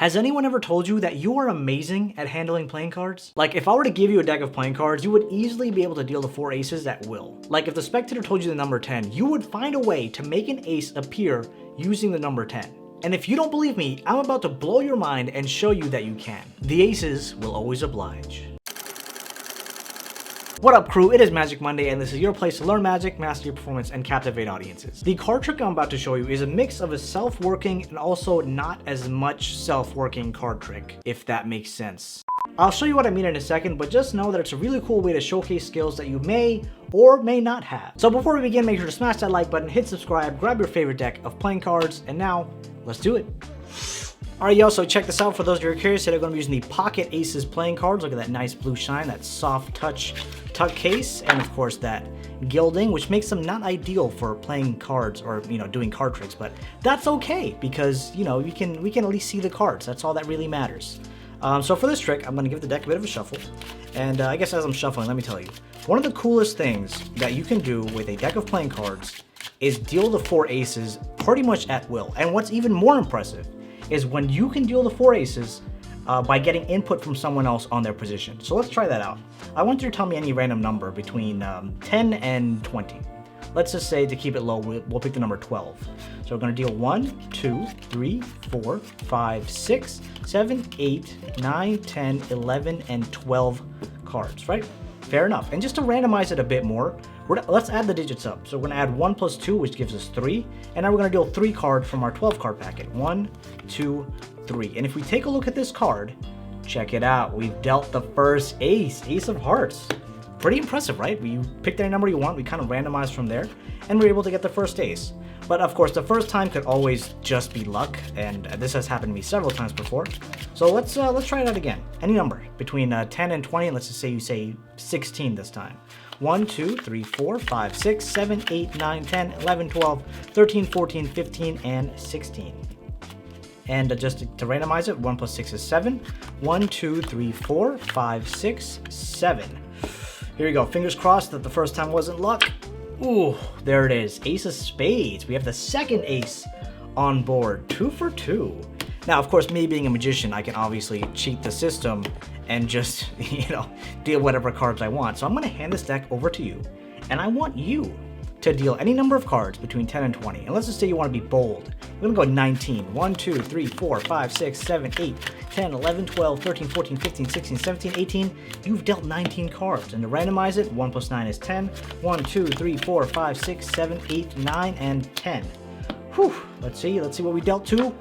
Has anyone ever told you that you are amazing at handling playing cards? Like, if I were to give you a deck of playing cards, you would easily be able to deal the 4 aces at will. Like, if the spectator told you the number 10, you would find a way to make an ace appear using the number 10. And if you don't believe me, I'm about to blow your mind and show you that you can. The aces will always oblige. What up, crew? It is Magic Monday, and this is your place to learn Magic, master your performance, and captivate audiences. The card trick I'm about to show you is a mix of a self-working and also not as much self-working card trick, if that makes sense. I'll show you what I mean in a second, but just know that it's a really cool way to showcase skills that you may or may not have. So before we begin, make sure to smash that like button, hit subscribe, grab your favorite deck of playing cards, and now, let's do it. Alright, yo, so check this out. For those of you who are curious, today I'm going to be using the Pocket Aces playing cards. Look at that nice blue shine, that soft touch tuck case, and of course that gilding, which makes them not ideal for playing cards or, doing card tricks, but that's okay because, we can at least see the cards. That's all that really matters. So for this trick, I'm going to give the deck a bit of a shuffle, and I guess as I'm shuffling, let me tell you, one of the coolest things that you can do with a deck of playing cards is deal the 4 aces pretty much at will. And what's even more impressive is when you can deal the 4 aces by getting input from someone else on their position. So let's try that out. I want you to tell me any random number between 10 and 20. Let's just say, to keep it low, we'll pick the number 12. So we're going to deal 1, 2, 3, 4, 5, 6, 7, 8, 9, 10, 11, and 12 cards, right? Fair enough. And just to randomize it a bit more, let's add the digits up. So we're going to add 1 plus 2, which gives us 3. And now we're going to deal 3 cards from our 12 card packet. 1, 2, 3. And if we take a look at this card, check it out. We've dealt the first ace, Ace of Hearts. Pretty impressive, right? You picked any number you want, we kind of randomized from there, and we're able to get the first ace. But of course, the first time could always just be luck, and this has happened to me several times before. So let's try it out again. Any number between 10 and 20, and let's just say you say 16 this time. 1, 2, 3, 4, 5, 6, 7, 8, 9, 10, 11, 12, 13, 14, 15, and 16. And just to randomize it, 1 plus 6 is 7. 1, 2, 3, 4, 5, 6, 7. Here we go. Fingers crossed that the first time wasn't luck. Ooh, there it is. Ace of Spades. We have the second ace on board. 2 for 2. Now, of course, me being a magician, I can obviously cheat the system and just, deal whatever cards I want. So I'm going to hand this deck over to you, and I want you to deal any number of cards between 10 and 20. And let's just say you want to be bold. We're going to go 19. 1, 2, 3, 4, 5, 6, 7, 8, 10, 11, 12, 13, 14, 15, 16, 17, 18. You've dealt 19 cards. And to randomize it, 1 plus 9 is 10. 1, 2, 3, 4, 5, 6, 7, 8, 9, and 10. Whew. Let's see what we dealt to.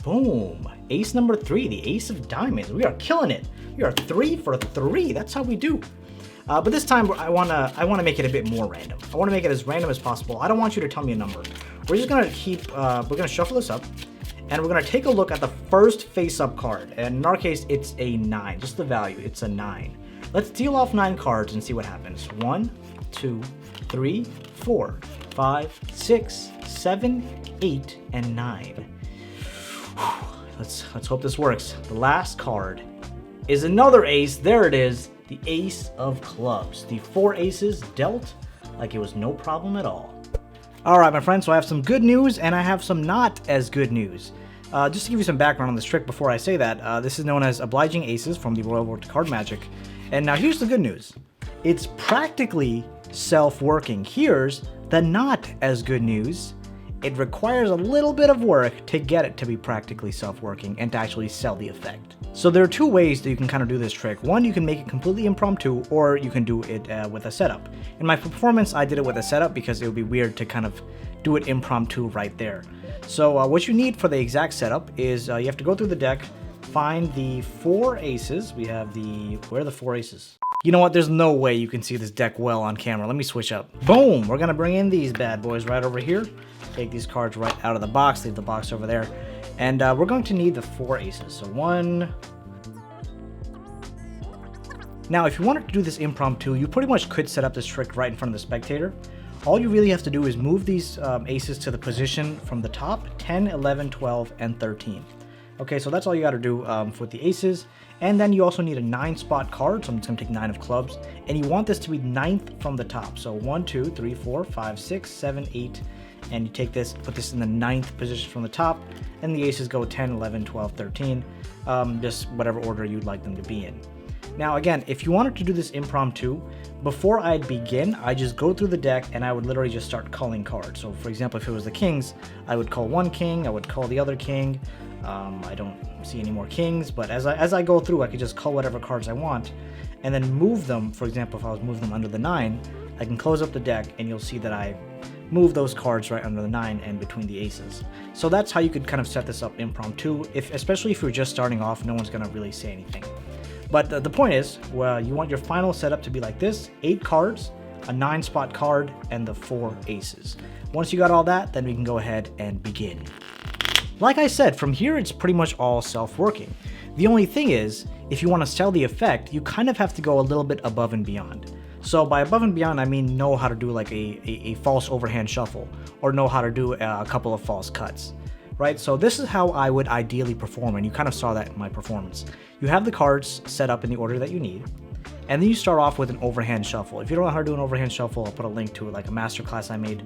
Boom. Ace number 3, the Ace of Diamonds. We are killing it. We are 3 for 3. That's how we do. But this time, I wanna make it a bit more random. I wanna make it as random as possible. I don't want you to tell me a number. We're just gonna we're gonna shuffle this up, and we're gonna take a look at the first face-up card. And in our case, it's a 9. Just the value, it's a 9. Let's deal off 9 cards and see what happens. 1, 2, 3, 4, 5, 6, 7, 8, and 9. Let's hope this works. The last card is another ace. There it is. The Ace of Clubs. The 4 aces dealt like it was no problem at all. Alright, my friends, so I have some good news and I have some not as good news. Just to give you some background on this trick before I say that, this is known as Obliging Aces from the Royal Road to Card Magic. And now here's the good news. It's practically self-working. Here's the not as good news. It requires a little bit of work to get it to be practically self-working and to actually sell the effect. So there are 2 ways that you can kind of do this trick. One, you can make it completely impromptu, or you can do it with a setup. In my performance, I did it with a setup because it would be weird to kind of do it impromptu right there. So what you need for the exact setup is you have to go through the deck, find the 4 aces. We have where are the 4 aces? You know what? There's no way you can see this deck well on camera. Let me switch up. Boom! We're gonna bring in these bad boys right over here. Take these cards right out of the box, leave the box over there. And we're going to need the 4 aces. So 1. Now, if you wanted to do this impromptu, you pretty much could set up this trick right in front of the spectator. All you really have to do is move these aces to the position from the top, 10, 11, 12, and 13. Okay, so that's all you got to do with the aces. And then you also need a 9-spot card, so I'm just going to take 9 of clubs. And you want this to be 9th from the top. So 1, 2, 3, 4, 5, 6, 7, 8, and you take this, put this in the 9th position from the top, and the aces go 10, 11, 12, 13, just whatever order you'd like them to be in. Now again, if you wanted to do this impromptu, before I'd begin, I just go through the deck and I would literally just start culling cards. So for example, if it was the kings, I would cull one king, I would cull the other king. I don't see any more kings, but as I go through, I could just cull whatever cards I want and then move them. For example, if I was moving them under the 9, I can close up the deck and you'll see that I move those cards right under the 9 and between the aces. So that's how you could kind of set this up impromptu, especially if you're just starting off, no one's gonna really say anything. But the point is, well, you want your final setup to be like this: 8 cards, a 9-spot card, and the 4 aces. Once you got all that, then we can go ahead and begin. Like I said, from here it's pretty much all self-working. The only thing is, if you want to sell the effect, you kind of have to go a little bit above and beyond. So by above and beyond, I mean know how to do like a false overhand shuffle, or know how to do a couple of false cuts, right? So this is how I would ideally perform, and you kind of saw that in my performance. You have the cards set up in the order that you need, and then you start off with an overhand shuffle. If you don't know how to do an overhand shuffle, I'll put a link to it, like a masterclass I made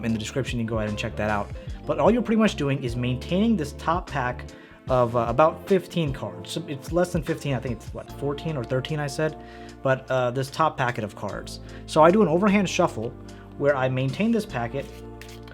in the description. You can go ahead and check that out. But all you're pretty much doing is maintaining this top pack of about 15 cards. So it's less than 15, I think it's what, 14 or 13 I said, but this top packet of cards. So I do an overhand shuffle where I maintain this packet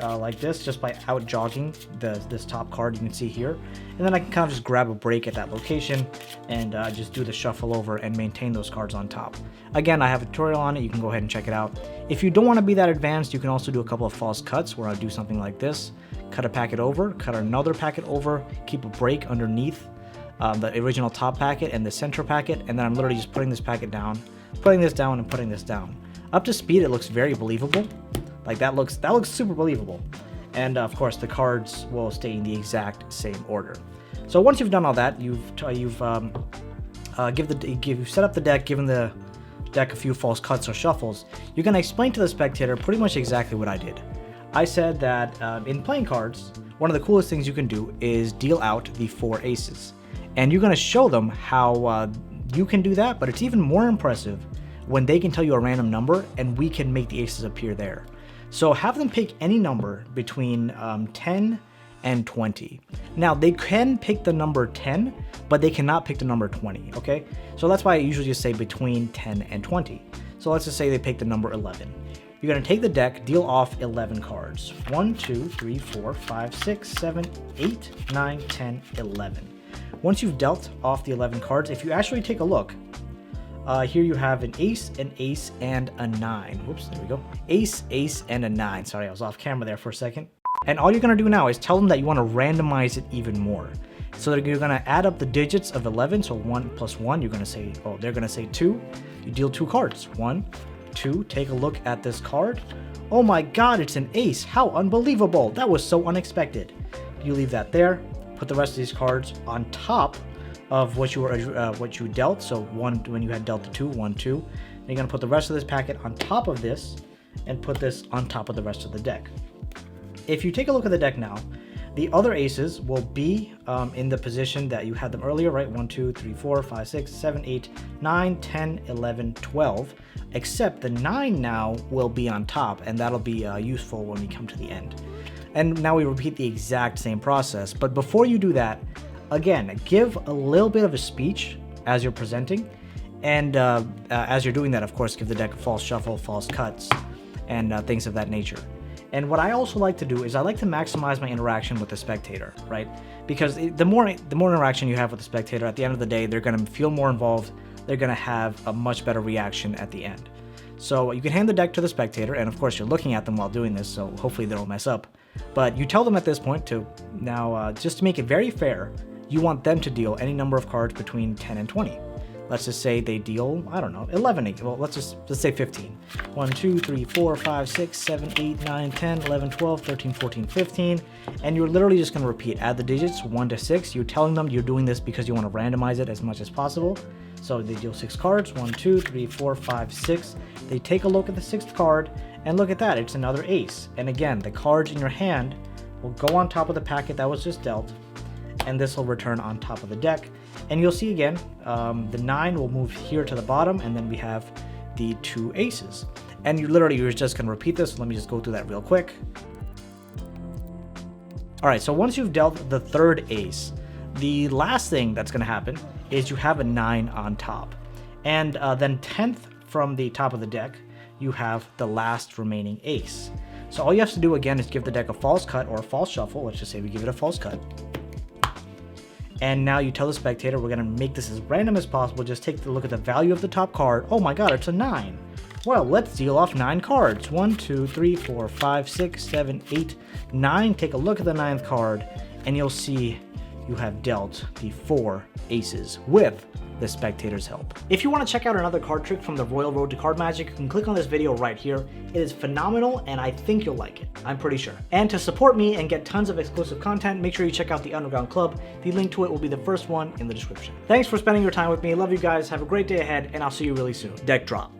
like this, just by out jogging this top card you can see here, and then I can kind of just grab a break at that location and just do the shuffle over and maintain those cards on top. Again, I have a tutorial on it, you can go ahead and check it out. If you don't want to be that advanced, you can also do a couple of false cuts where I'll do something like this: cut a packet over, cut another packet over, keep a break underneath the original top packet and the center packet, and then I'm literally just putting this packet down, putting this down, and putting this down. Up to speed, it looks very believable. Like that looks super believable. And of course the cards will stay in the exact same order. So once you've done all that, you've set up the deck, given the deck a few false cuts or shuffles, you're going to explain to the spectator pretty much exactly what I did. I said that in playing cards, one of the coolest things you can do is deal out the 4 aces. And you're going to show them how you can do that, but it's even more impressive when they can tell you a random number and we can make the aces appear there. So have them pick any number between 10 and 20. Now they can pick the number 10, but they cannot pick the number 20, okay? So that's why I usually just say between 10 and 20. So let's just say they pick the number 11. You're gonna take the deck, deal off 11 cards. 1, 2, 3, 4, 5, 6, 7, 8, 9, 10, 11. Once you've dealt off the 11 cards, if you actually take a look, here you have an ace, and a 9. Whoops, there we go. Ace, and a 9. Sorry, I was off camera there for a second. And all you're going to do now is tell them that you want to randomize it even more. So that you're going to add up the digits of 11. So 1 plus 1, you're going to say, oh, they're going to say 2. You deal 2 cards. 1, 2, take a look at this card. Oh my god, it's an ace. How unbelievable. That was so unexpected. You leave that there. Put the rest of these cards on top of what you dealt. So 1 when you had dealt the 2, 1, 2. And you're gonna put the rest of this packet on top of this and put this on top of the rest of the deck. If you take a look at the deck now, the other aces will be in the position that you had them earlier, right? 1, 2, 3, 4, 5, 6, 7, 8, 9, 10, 11, 12. Except the 9 now will be on top, and that'll be useful when we come to the end. And now we repeat the exact same process. But before you do that, again, give a little bit of a speech as you're presenting, and as you're doing that, of course, give the deck a false shuffle, false cuts, and things of that nature. And what I also like to do is I like to maximize my interaction with the spectator, right? Because the more interaction you have with the spectator, at the end of the day, they're going to feel more involved. They're going to have a much better reaction at the end. So you can hand the deck to the spectator, and of course you're looking at them while doing this, so hopefully they don't mess up. But you tell them at this point to now, just to make it very fair, you want them to deal any number of cards between 10 and 20. Let's just say they deal, I don't know, 11. Well, let's say 15. 1, 2, 3, 4, 5, 6, 7, 8, 9, 10, 11, 12, 13, 14, 15. And you're literally just going to repeat. Add the digits 1 to 6. You're telling them you're doing this because you want to randomize it as much as possible. So they deal 6 cards. 1, 2, 3, 4, 5, 6. They take a look at the 6th card, and look at that. It's another ace. And again, the cards in your hand will go on top of the packet that was just dealt, and this will return on top of the deck. And you'll see again, the 9 will move here to the bottom, and then we have the 2 aces. And you're just going to repeat this. Let me just go through that real quick. All right, so once you've dealt the third ace, the last thing that's going to happen is you have a 9 on top. And then 10th from the top of the deck, you have the last remaining ace. So all you have to do again is give the deck a false cut or a false shuffle. Let's just say we give it a false cut. And now you tell the spectator, we're going to make this as random as possible. Just take a look at the value of the top card. Oh my god, it's a 9. Well, let's deal off 9 cards. 1, 2, 3, 4, 5, 6, 7, 8, 9. Take a look at the 9th card, and you'll see you have dealt the 4 aces with the spectator's help. If you want to check out another card trick from the Royal Road to Card Magic, you can click on this video right here. It is phenomenal, and I think you'll like it. I'm pretty sure. And to support me and get tons of exclusive content, make sure you check out the Underground Club. The link to it will be the first one in the description. Thanks for spending your time with me. Love you guys. Have a great day ahead, and I'll see you really soon. Deck drop.